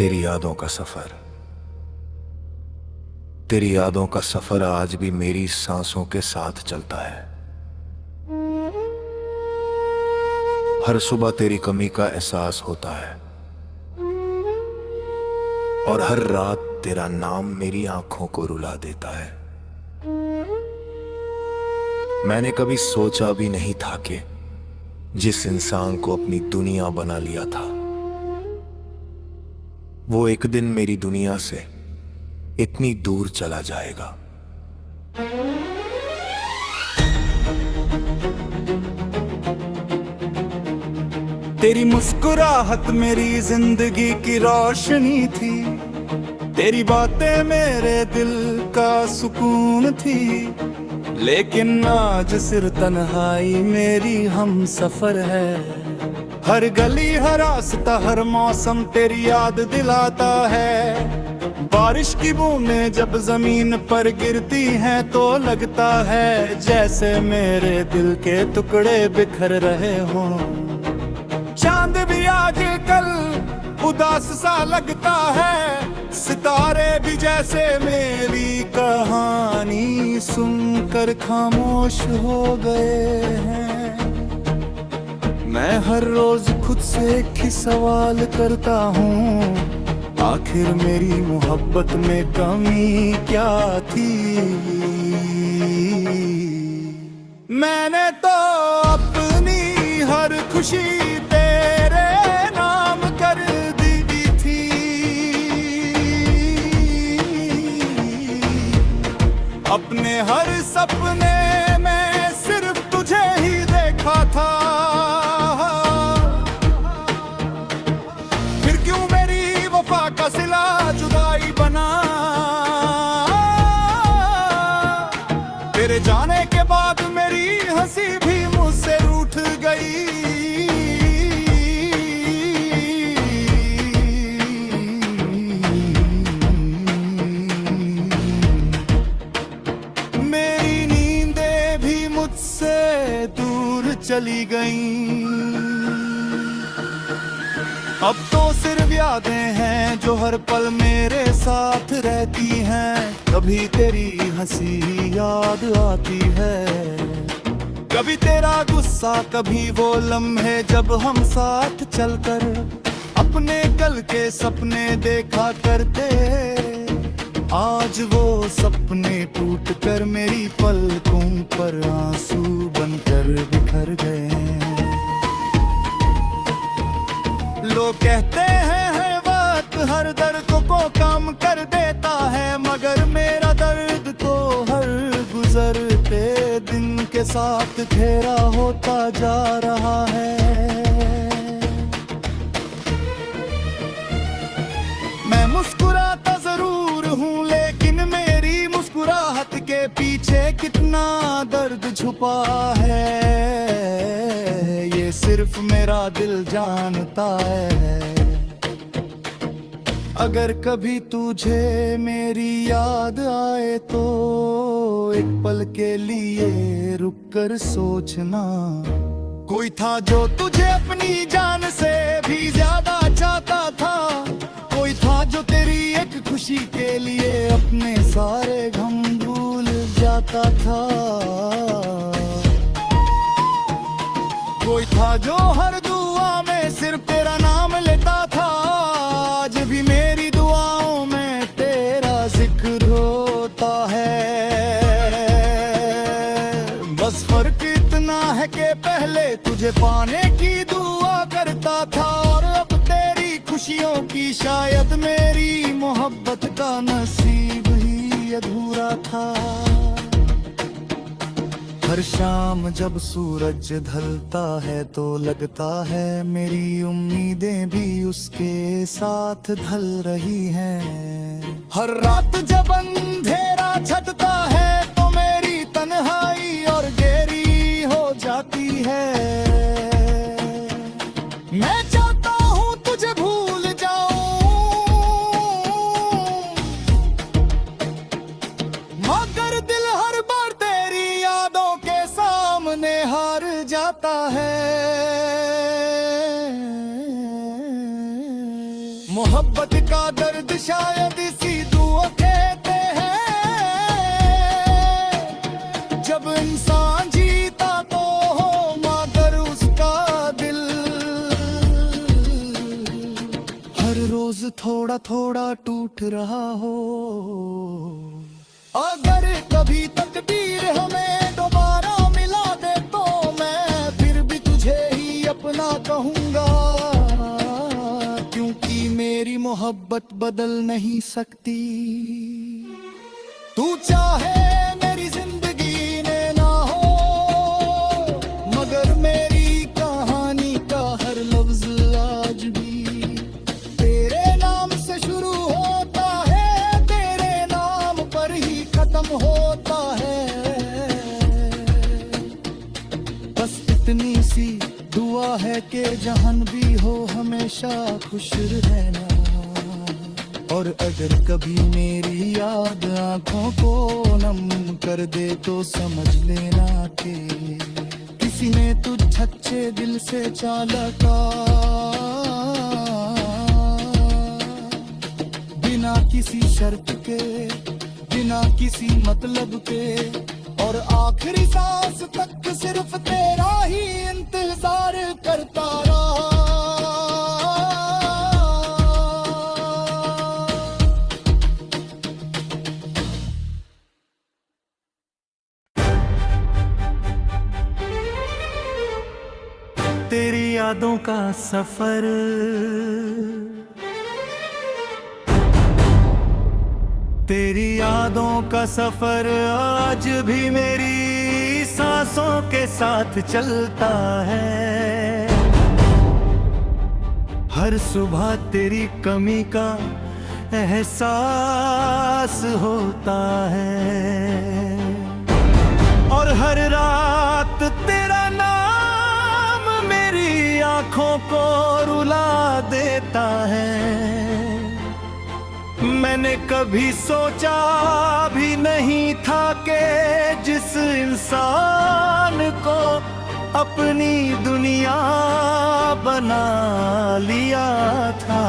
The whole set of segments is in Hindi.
तेरी यादों का सफर, तेरी यादों का सफर आज भी मेरी सांसों के साथ चलता है। हर सुबह तेरी कमी का एहसास होता है और हर रात तेरा नाम मेरी आंखों को रुला देता है। मैंने कभी सोचा भी नहीं था कि जिस इंसान को अपनी दुनिया बना लिया था, वो एक दिन मेरी दुनिया से इतनी दूर चला जाएगा। तेरी मुस्कुराहट मेरी जिंदगी की रोशनी थी, तेरी बातें मेरे दिल का सुकून थी। लेकिन आज सिर्फ तन्हाई मेरी हम सफर है। हर गली हर रास्ता हर मौसम तेरी याद दिलाता है। बारिश की बूंदें जब जमीन पर गिरती हैं तो लगता है जैसे मेरे दिल के टुकड़े बिखर रहे हों। चांद भी आज कल उदास सा लगता है, सितारे भी जैसे मेरी कहानी सुनकर खामोश हो गए हैं। मैं हर रोज खुद से एक ही सवाल करता हूँ, आखिर मेरी मोहब्बत में कमी क्या थी। मैंने तो अपनी हर खुशी तेरे नाम कर दी थी। अपने हर सपने में सिर्फ तुझे ही देखा था। फिर क्यों मेरी वफा का सिला जुदाई बना। तेरे जाने के बाद मेरी हंसी भी मुझसे रूठ गई। मेरी नींदें भी मुझसे दूर चली गईं। अब तो सिर्फ यादें हैं जो हर पल मेरे साथ रहती हैं। कभी तेरी हंसी याद आती है, कभी तेरा गुस्सा, कभी वो लम्हे जब हम साथ चलकर अपने कल के सपने देखा करते। आज वो सपने टूट कर मेरी पलकों पर आंसू बनकर बिखर गए हैं। लोग कहते हैं वक्त हर दर्द को कम कर देता है, मगर मेरा दर्द तो हर गुजरते दिन के साथ घेरा होता जा रहा है। मैं मुस्कुराता जरूर हूँ, लेकिन मेरी मुस्कुराहट के पीछे कितना दर्द छुपा है, ये सिर्फ मेरा दिल जानता है। अगर कभी तुझे मेरी याद आए तो एक पल के लिए रुक कर सोचना। कोई था जो तुझे अपनी जान से भी ज्यादा चाहता था, कोई था जो तेरी एक खुशी के लिए अपने सारे गम भूल जाता था। कोई था जो हर दुआ में सिर्फ तेरा नाम लेता था, आज भी मेरी दुआओं में तेरा जिक्र होता है। बस फर्क इतना है कि पहले तुझे पाने की दुआ करता था, और अब तेरी खुशियों की शायद मेरी मोहब्बत का नसीब ही अधूरा था। हर शाम जब सूरज ढलता है तो लगता है मेरी उम्मीदें भी उसके साथ ढल रही हैं। हर रात जब अंधेरा छटता है तो मेरी तन्हाई और गहरी हो जाती है। मैं चाहता हूँ तुझे भूल जाऊं, मगर दिल हर बार तेरी यादों के सामने हार जाता है। मोहब्बत का दर्द शायद इसी दुआ कहते हैं। जब इंसान जीता तो हो मगर उसका दिल हर रोज थोड़ा थोड़ा टूट रहा हो। अगर कभी तकदीर हमें दोबारा मिला दे तो मैं फिर भी तुझे ही अपना कहूंगा, क्योंकि मेरी मोहब्बत बदल नहीं सकती। तू चाहे मेरी जिंदगी ने ना हो, मगर मेरी कहानी का हर लफ्ज आज भी तेरे नाम से शुरू होता है, तेरे नाम पर ही खत्म होता है। बस इतनी सी दुआ है कि जहान भी हो हमेशा खुश रहना। और अगर कभी मेरी याद आंखों को नम कर दे तो समझ लेना कि किसी ने तुझ सच्चे दिल से चाला का, बिना किसी शर्त के, बिना किसी मतलब के, और आखिरी सांस तक सिर्फ तेरा ही इंतजार करता रहा। तेरी यादों का सफर, तेरी यादों का सफर आज भी मेरी सांसों के साथ चलता है। हर सुबह तेरी कमी का एहसास होता है, और हर रात तेरा नाम मेरी आंखों को रुला देता है। मैंने कभी सोचा भी नहीं था कि जिस इंसान को अपनी दुनिया बना लिया था,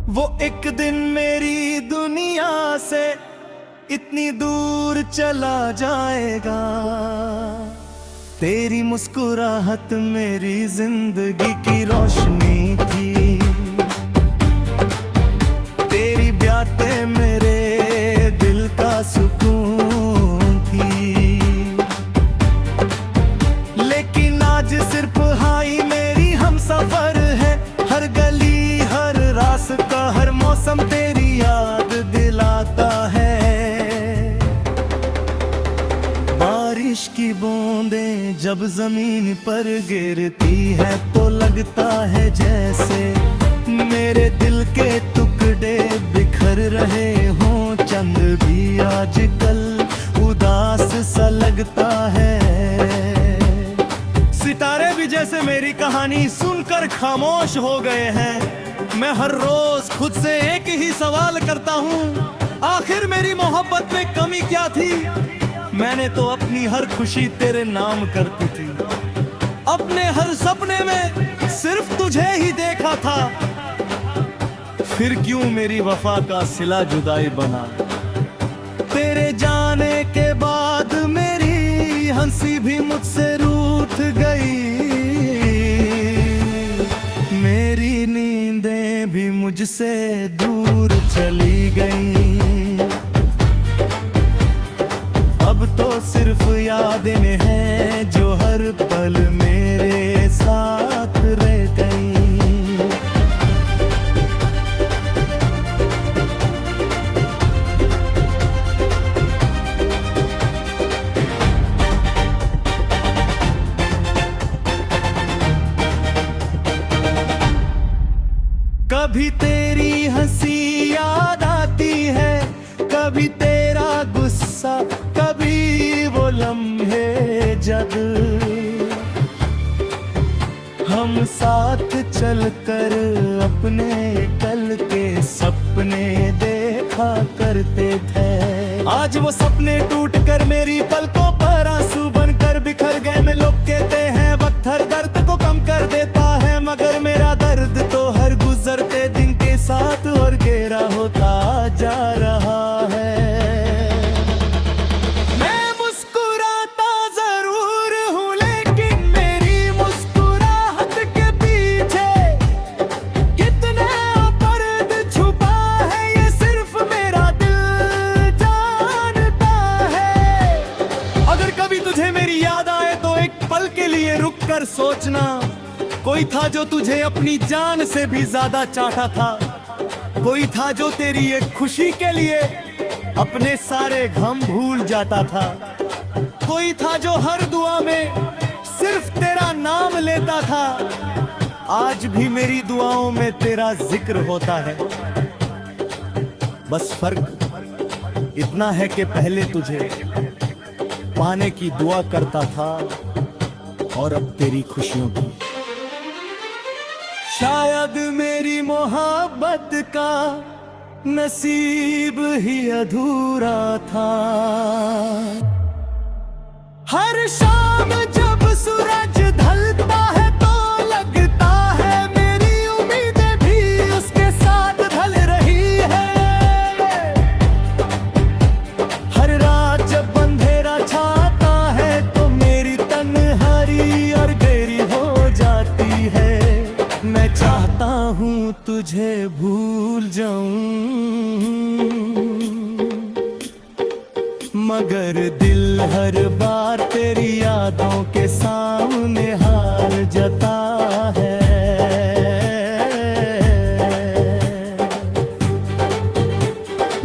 वो एक दिन मेरी दुनिया से इतनी दूर चला जाएगा। तेरी मुस्कुराहट मेरी जिंदगी की रोशनी थी, तेरी बातें मेरे दिल का सुकून थी। लेकिन आज सिर्फ हाई मेरी हमसफर है, हर गली हर रास्ता हर मौसम तेरी याद दिलाता है। बारिश की बूंदें जब जमीन पर गिरती है तो लगता है जैसे मेरे दिल के टुकड़े बिखर रहे हों। चंद भी आजकल उदास सा लगता है, सितारे भी जैसे मेरी कहानी सुनकर खामोश हो गए हैं। मैं हर रोज खुद से एक ही सवाल करता हूँ, आखिर मेरी मोहब्बत में कमी क्या थी। मैंने तो अपनी हर खुशी तेरे नाम करती थी, अपने हर सपने में सिर्फ तुझे ही देखा था। फिर क्यों मेरी वफा का सिला जुदाई बना। तेरे जाने के बाद मेरी हंसी भी मुझसे रूठ गई, मेरी नींदें भी मुझसे दूर चली गई। अब तो सिर्फ यादें हैं जो हर पल मेरे साथ रह गई। कभी तेरी हंसी याद आती है, कभी तेरा गुस्सा, कभी वो लम्हे जब हम साथ चलकर अपने कल के सपने देखा करते थे। आज वो सपने टूट कर मेरी पलकों पर आंसू बनकर बिखर गए। में लोग कहते हैं वक्त हर दर्द को कम कर देता कोई था जो तुझे अपनी जान से भी ज्यादा चाहता था, कोई था जो तेरी एक खुशी के लिए अपने सारे गम भूल जाता था, कोई था जो हर दुआ में सिर्फ तेरा नाम लेता था। आज भी मेरी दुआओं में तेरा जिक्र होता है। बस फर्क इतना है कि पहले तुझे पाने की दुआ करता था और अब तेरी खुशियों की। शायद मेरी मोहब्बत का नसीब ही अधूरा था। हर शाम जब सूरज ढलता है तो लगता है मेरी उम्मीदें भी उसके साथ ढल रही है। हर रात जब अंधेरा छाता है तो मेरी तन्हाई और गहरी हो जाती है। मैं चाहता हूँ तुझे भूल जाऊं, मगर दिल हर बार तेरी यादों के सामने हार जाता है।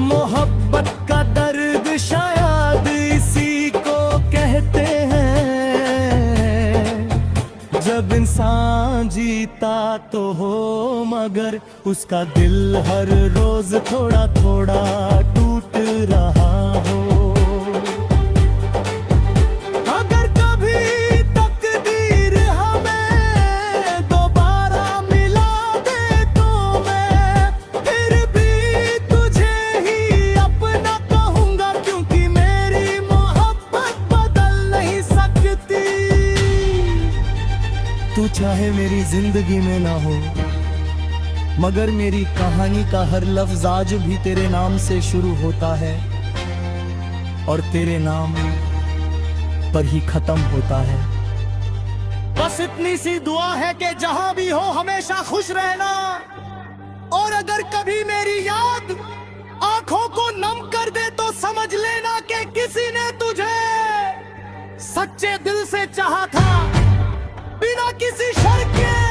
मोहब्बत का दर्द शायद इसी को कहते हैं, जब इंसान जीता तो हो मगर उसका दिल हर रोज थोड़ा थोड़ा टूट रहा हो। अगर कभी तकदीर हमें दोबारा मिला दे तो मैं फिर भी तुझे ही अपना कहूंगा, क्योंकि मेरी मोहब्बत बदल नहीं सकती। तू चाहे मेरी जिंदगी में ना हो, मगर मेरी कहानी का हर लफ्ज आज भी तेरे नाम से शुरू होता है और तेरे नाम पर ही खत्म होता है। बस इतनी सी दुआ है कि जहां भी हो हमेशा खुश रहना, और अगर कभी मेरी याद आंखों को नम कर दे तो समझ लेना कि किसी ने तुझे सच्चे दिल से चाहा था, बिना किसी शर्त के।